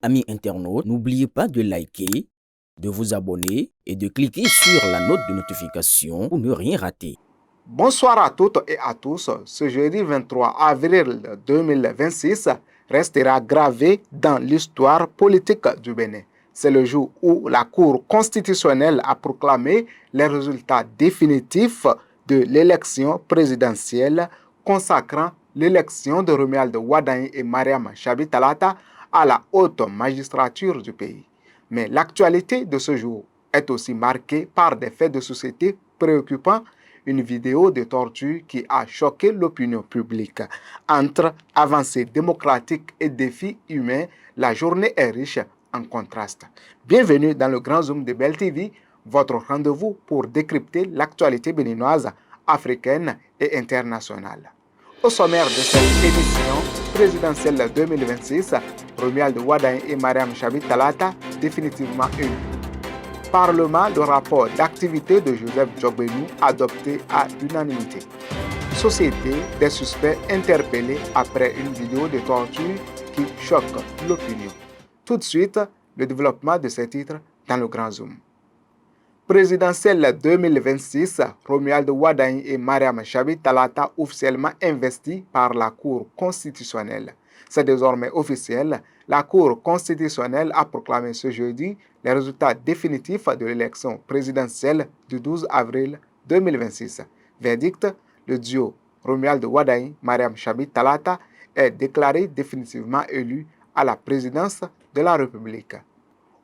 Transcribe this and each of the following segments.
Amis internautes, n'oubliez pas de liker, de vous abonner et de cliquer sur la note de notification pour ne rien rater. Bonsoir à toutes et à tous. Ce jeudi 23 avril 2026 restera gravé dans l'histoire politique du Bénin. C'est le jour où la Cour constitutionnelle a proclamé les résultats définitifs de l'élection présidentielle consacrant l'élection de Romuald Wardani et Mariam Chabi Talata à la haute magistrature du pays. Mais l'actualité de ce jour est aussi marquée par des faits de société préoccupants. Une vidéo de torture qui a choqué l'opinion publique. Entre avancées démocratiques et défis humains, la journée est riche en contrastes. Bienvenue dans le Grand Zoom de Bell TV, votre rendez-vous pour décrypter l'actualité béninoise, africaine et internationale. Au sommaire de cette édition présidentielle 2026, Romuald Wardani et Mariam Chabi Talata définitivement élus. Parlement, le rapport d'activité de Joseph Djogbenou adopté à l'unanimité. Société des suspects interpellés après une vidéo de torture qui choque l'opinion. Tout de suite, le développement de ces titres dans le Grand Zoom. Présidentielle 2026, Romuald Wardani et Mariam Chabi Talata officiellement investis par la Cour constitutionnelle. C'est désormais officiel. La Cour constitutionnelle a proclamé ce jeudi les résultats définitifs de l'élection présidentielle du 12 avril 2026. Verdict, le duo Romuald Wardani, Mariam Chabi Talata est déclaré définitivement élu à la présidence de la République.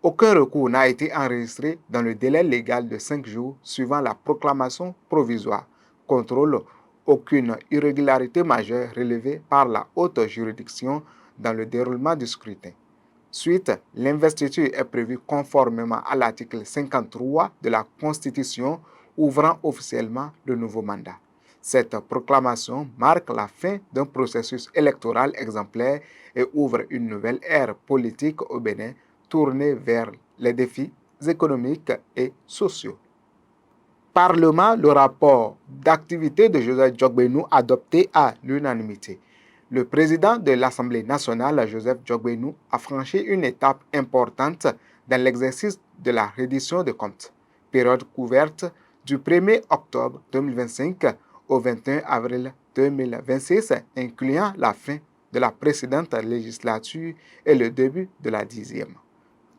Aucun recours n'a été enregistré dans le délai légal de 5 jours suivant la proclamation provisoire. Contrôle, aucune irrégularité majeure relevée par la haute juridiction dans le déroulement du scrutin. Suite, l'investiture est prévue conformément à l'article 53 de la Constitution ouvrant officiellement le nouveau mandat. Cette proclamation marque la fin d'un processus électoral exemplaire et ouvre une nouvelle ère politique au Bénin tournée vers les défis économiques et sociaux. Parlement, le rapport d'activité de Joseph Djogbenou adopté à l'unanimité. Le président de l'Assemblée nationale, Joseph Djogbenou, a franchi une étape importante dans l'exercice de la reddition de comptes, période couverte du 1er octobre 2025 au 21 avril 2026, incluant la fin de la précédente législature et le début de la 10e.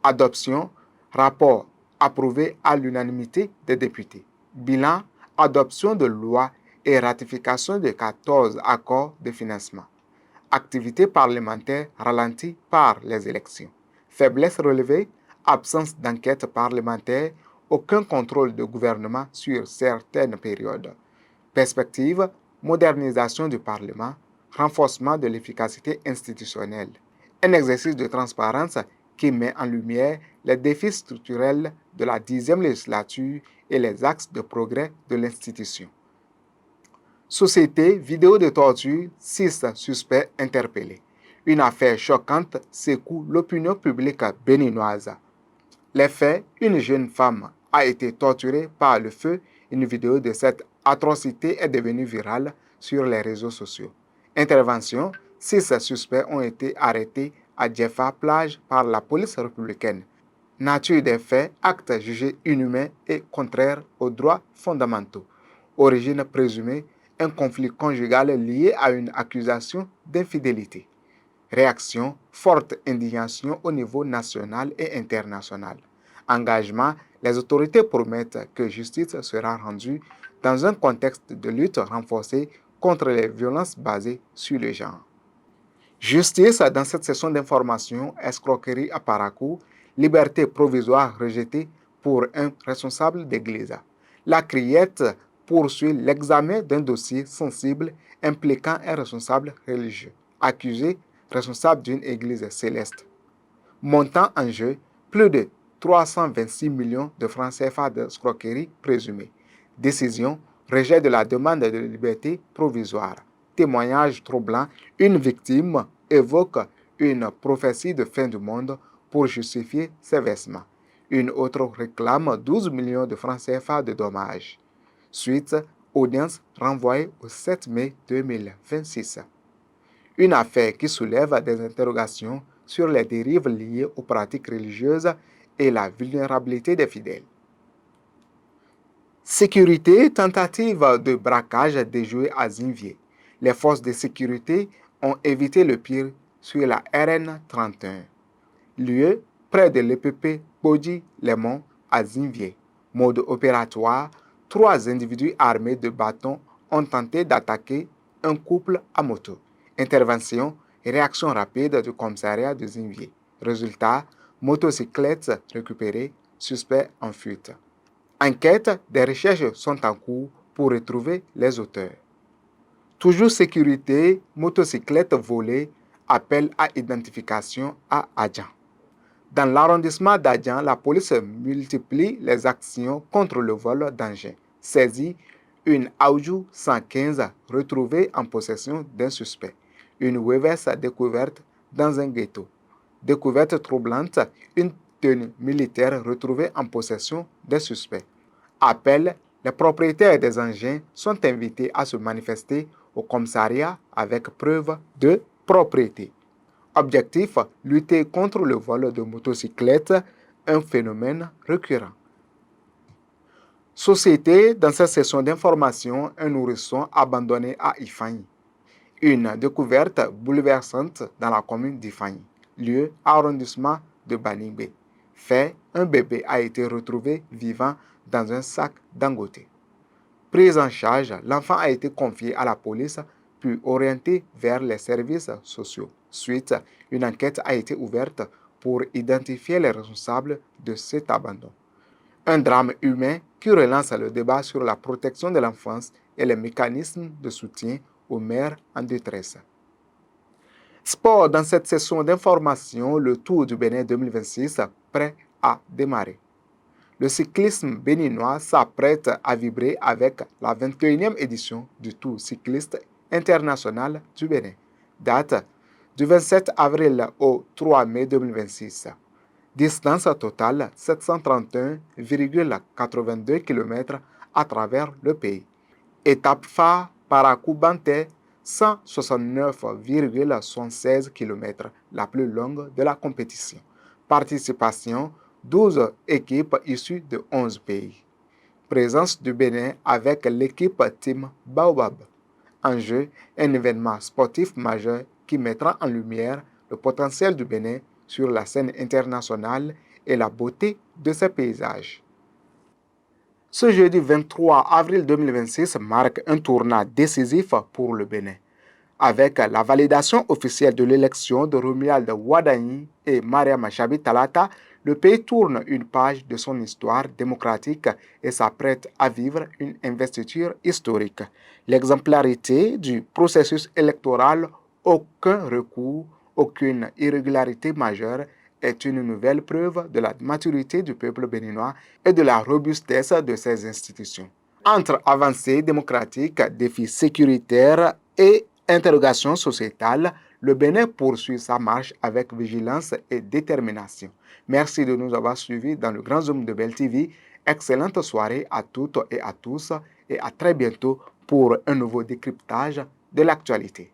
Adoption, rapport approuvé à l'unanimité des députés. Bilan, adoption de loi et ratification de 14 accords de financement. Activité parlementaire ralentie par les élections. Faiblesse relevée, absence d'enquête parlementaire, aucun contrôle de gouvernement sur certaines périodes. Perspective, modernisation du Parlement, renforcement de l'efficacité institutionnelle. Un exercice de transparence qui met en lumière les défis structurels de la 10e législature et les axes de progrès de l'institution. Société, vidéo de torture, 6 suspects interpellés. Une affaire choquante secoue l'opinion publique béninoise. Les faits, une jeune femme a été torturée par le feu. Une vidéo de cette atrocité est devenue virale sur les réseaux sociaux. Intervention, 6 suspects ont été arrêtés à Djefa plage par la police républicaine. Nature des faits, actes jugés inhumains et contraires aux droits fondamentaux. Origine présumée, un conflit conjugal lié à une accusation d'infidélité. Réaction, forte indignation au niveau national et international. Engagement, les autorités promettent que justice sera rendue dans un contexte de lutte renforcée contre les violences basées sur le genre. Justice dans cette session d'information, escroquerie à Parakou, liberté provisoire rejetée pour un responsable d'église. La Criette poursuit l'examen d'un dossier sensible impliquant un responsable religieux, accusé responsable d'une église céleste. Montant en jeu, plus de 326 millions de francs CFA d'escroquerie présumée. Décision, rejet de la demande de liberté provisoire. Témoignage troublant, une victime évoque une prophétie de fin du monde pour justifier ses versements. Une autre réclame 12 millions de francs CFA de dommages. Suite, audience renvoyée au 7 mai 2026. Une affaire qui soulève des interrogations sur les dérives liées aux pratiques religieuses et la vulnérabilité des fidèles. Sécurité, tentative de braquage déjouée à Zinvier. Les forces de sécurité ont évité le pire sur la RN 31. Lieu près de l'EPP Bodi-les-Monts à Zinvier. Mode opératoire, 3 individus armés de bâtons ont tenté d'attaquer un couple à moto. Intervention, réaction rapide du commissariat de Zinvier. Résultat, motocyclette récupérée, suspect en fuite. Enquête, des recherches sont en cours pour retrouver les auteurs. Toujours sécurité, motocyclette volée, appel à identification à Adjan. Dans l'arrondissement d'Adjan, la police multiplie les actions contre le vol d'engins. Saisie, une Audi 115 retrouvée en possession d'un suspect. Une Weverse découverte dans un ghetto. Découverte troublante, une tenue militaire retrouvée en possession des suspects. Appel, les propriétaires des engins sont invités à se manifester au commissariat avec preuve de propriété. Objectif, lutter contre le vol de motocyclettes, un phénomène récurrent. Société, dans cette session d'information, un nourrisson abandonné à Ifani. Une découverte bouleversante dans la commune d'Ifani. Lieu, arrondissement de Banibé. Fait, un bébé a été retrouvé vivant dans un sac Dangote. Prise en charge, l'enfant a été confié à la police puis orienté vers les services sociaux. Suite, une enquête a été ouverte pour identifier les responsables de cet abandon. Un drame humain qui relance le débat sur la protection de l'enfance et les mécanismes de soutien aux mères en détresse. Sport, dans cette session d'information, le Tour du Bénin 2026 prêt à démarrer. Le cyclisme béninois s'apprête à vibrer avec la 21e édition du Tour cycliste international du Bénin. Date du 27 avril au 3 mai 2026. Distance totale 731,82 km à travers le pays. Étape phare Parakou-Banté, 169,76 km, la plus longue de la compétition. Participation 12 équipes issues de 11 pays. Présence du Bénin avec l'équipe Team Baobab. Enjeu, un événement sportif majeur qui mettra en lumière le potentiel du Bénin sur la scène internationale et la beauté de ses paysages. Ce jeudi 23 avril 2026 marque un tournant décisif pour le Bénin. Avec la validation officielle de l'élection de Romuald Wadagni et Mariama Chabi Talata, le pays tourne une page de son histoire démocratique et s'apprête à vivre une investiture historique. L'exemplarité du processus électoral, aucun recours, aucune irrégularité majeure est une nouvelle preuve de la maturité du peuple béninois et de la robustesse de ses institutions. Entre avancées démocratiques, défis sécuritaires et interrogations sociétales, le Bénin poursuit sa marche avec vigilance et détermination. Merci de nous avoir suivis dans le Grand Zoom de Bell TV. Excellente soirée à toutes et à tous et à très bientôt pour un nouveau décryptage de l'actualité.